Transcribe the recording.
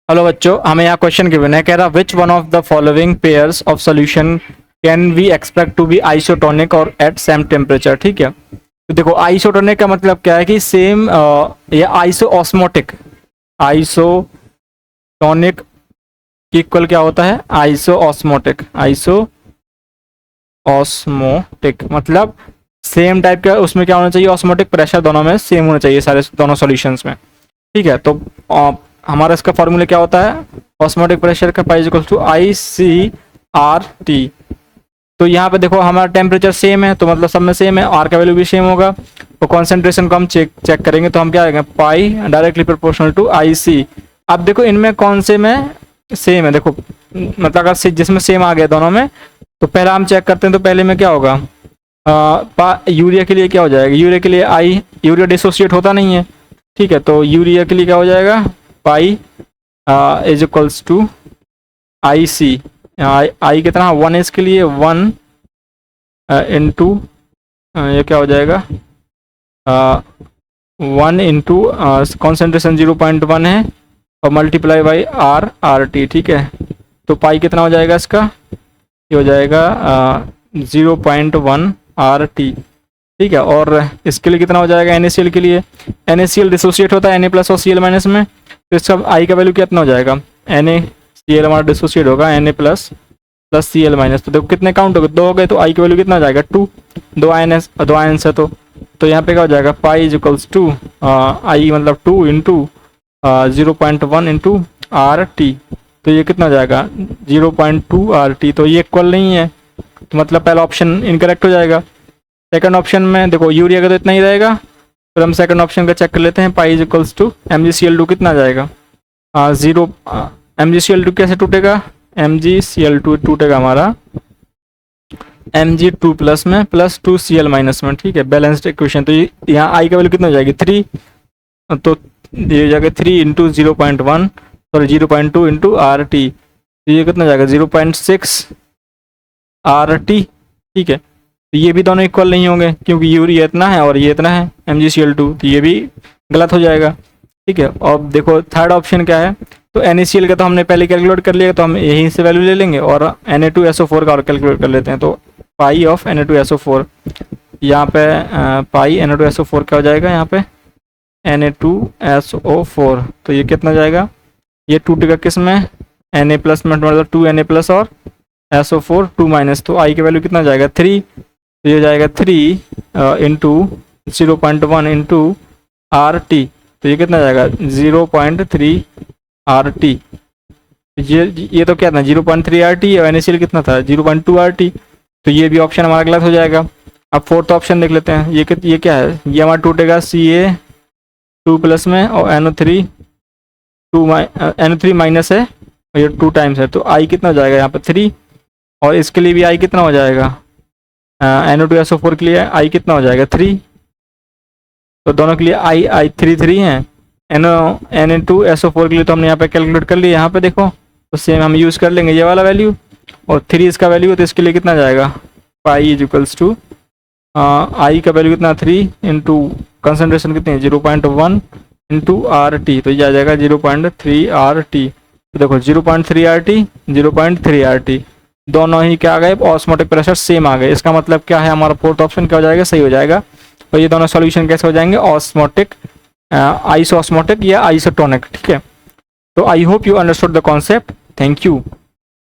Hello बच्चों, हमें यहाँ क्वेश्चन गिवन है। कह रहा which one of the following pairs of solution can we expect to be isotonic और एट सेम टेम्परेचर। ठीक है, तो देखो आइसोटोनिक का मतलब क्या है कि सेम या आइसोऑस्मोटिक। आइसोटोनिक की इक्वल क्या होता है? आइसोऑस्मोटिक। आइसोऑस्मोटिक मतलब सेम टाइप का, उसमें क्या होना चाहिए? ऑस्मोटिक प्रेशर दोनों में सेम होना चाहिए, सारे दोनों सॉल्यूशंस में। ठीक है, तो हमारा इसका फॉर्मूला क्या होता है? ऑस्मोटिक प्रेशर का पाई इक्वल टू ICRT। तो यहाँ पे देखो हमारा टेम्परेचर सेम है, तो मतलब सब में सेम है, आर का वैल्यू भी सेम होगा। तो कॉन्सेंट्रेशन को हम चेक करेंगे, तो हम क्या आएगा? पाई डायरेक्टली प्रोपोर्शनल टू IC। अब देखो इनमें कौन से में सेम है? देखो मतलब अगर जिसमें सेम आ गया दोनों में, तो पहला हम चेक करते हैं। तो पहले में क्या होगा? यूरिया के लिए क्या हो जाएगा? यूरिया के लिए यूरिया डिसोसिएट होता नहीं है। ठीक है, तो यूरिया के लिए क्या हो जाएगा? Pi is equals to IC। I कितना? 1 इसके लिए 1 इंटू ये क्या हो जाएगा? 1 इंटू कॉन्सेंट्रेशन 0.1 है और मल्टीप्लाई बाई RT। ठीक है, तो पाई कितना हो जाएगा इसका? ये हो जाएगा 0.1 RT। ठीक है, और इसके लिए कितना हो जाएगा? NaCl के लिए NaCl डिसोसिएट होता है Na प्लस और Cl माइनस में, तो इसका आई का वैल्यू कितना हो जाएगा? NaCl हमारा डिसोसिएट होगा Na plus plus Cl minus. तो देखो कितने काउंट हो गए? 2 हो गए, तो आई का वैल्यू कितना हो जाएगा? 2। 2 आयन्स है, तो यहाँ पे क्या हो जाएगा? पाई इज इक्वल्स टू आई मतलब 2 इंटू 0.1 इंटू RT। तो ये कितना हो जाएगा? 0.2 RT। तो ये इक्वल नहीं है, तो मतलब पहला ऑप्शन इनकरेक्ट हो जाएगा। सेकंड ऑप्शन में देखो यूरिया का तो इतना ही रहेगा, फिर हम सेकंड ऑप्शन का चेक कर लेते हैं। पाई इज इक्वल्स टू MgCl2 कितना आ जाएगा? 0। MgCl2 कैसे टूटेगा? MgCl2 टूटेगा हमारा Mg2 प्लस में प्लस 2Cl माइनस में। ठीक है, बैलेंस्ड इक्वेशन। तो यहाँ आई का वैल्यू कितना हो जाएगी? 3। तो ये हो जाएगा 3 इंटू 0.1 सॉरी 0.2 इंटू RT। तो ये कितना हो जाएगा? 0.6 RT। ठीक है, तो ये भी दोनों इक्वल नहीं होंगे, क्योंकि यूरिया इतना है और ये इतना है MgCl2, तो ये भी गलत हो जाएगा। ठीक है, और देखो थर्ड ऑप्शन क्या है? तो NaCl का तो हमने पहले कैलकुलेट कर लिया, तो हम यहीं से वैल्यू ले लेंगे और Na2SO4 का और कैलकुलेट कर लेते हैं। तो पाई ऑफ Na2SO4, यहाँ पे पाई Na2SO4 क्या हो जाएगा? यहाँ पे Na2SO4, तो ये कितना जाएगा? ये टूटेगा किस में? Na प्लस में, मतलब 2 Na प्लस और SO4 2 माइनस। तो आई की वैल्यू कितना जाएगा? 3। तो ये जाएगा 3 इंटू 0.1 इंटू RT। तो ये कितना जाएगा? 0.3 RT। ये तो क्या था? 0.3 RT और NaCl कितना था? 0.2 RT। तो ये भी ऑप्शन हमारा गलत हो जाएगा। अब फोर्थ ऑप्शन देख लेते हैं। ये क्या है? ये हमारा टूटेगा Ca2 प्लस में और NO3 माइनस है और ये 2 टाइम्स है। तो आई कितना हो जाएगा यहाँ पे? 3। और इसके लिए भी आई कितना हो जाएगा? Na2SO4 के लिए आई कितना हो जाएगा? 3। तो दोनों के लिए आई 3 है। Na2SO4 के लिए तो हमने यहाँ पे कैलकुलेट कर लिया। यहाँ पे देखो तो सेम हम यूज़ कर लेंगे ये वाला वैल्यू, और 3 इसका वैल्यू है, तो इसके लिए कितना जाएगा? पाई इज इक्वल्स टू आई का वैल्यू कितना? 3 इंटू कंसनट्रेशन कितनी है? 0.1 इंटू RT। तो ये आ जाएगा 0.3 RT। तो देखो 0.3 RT 0.3 RT दोनों ही क्या आ गए? ऑस्मोटिक प्रेशर सेम आ गए। इसका मतलब क्या है? हमारा फोर्थ ऑप्शन क्या हो जाएगा? सही हो जाएगा। तो ये दोनों सॉल्यूशन कैसे हो जाएंगे? ऑस्मोटिक, आइसोऑस्मोटिक या आइसोटोनिक। ठीक है, तो I hope you understood the concept. Thank you.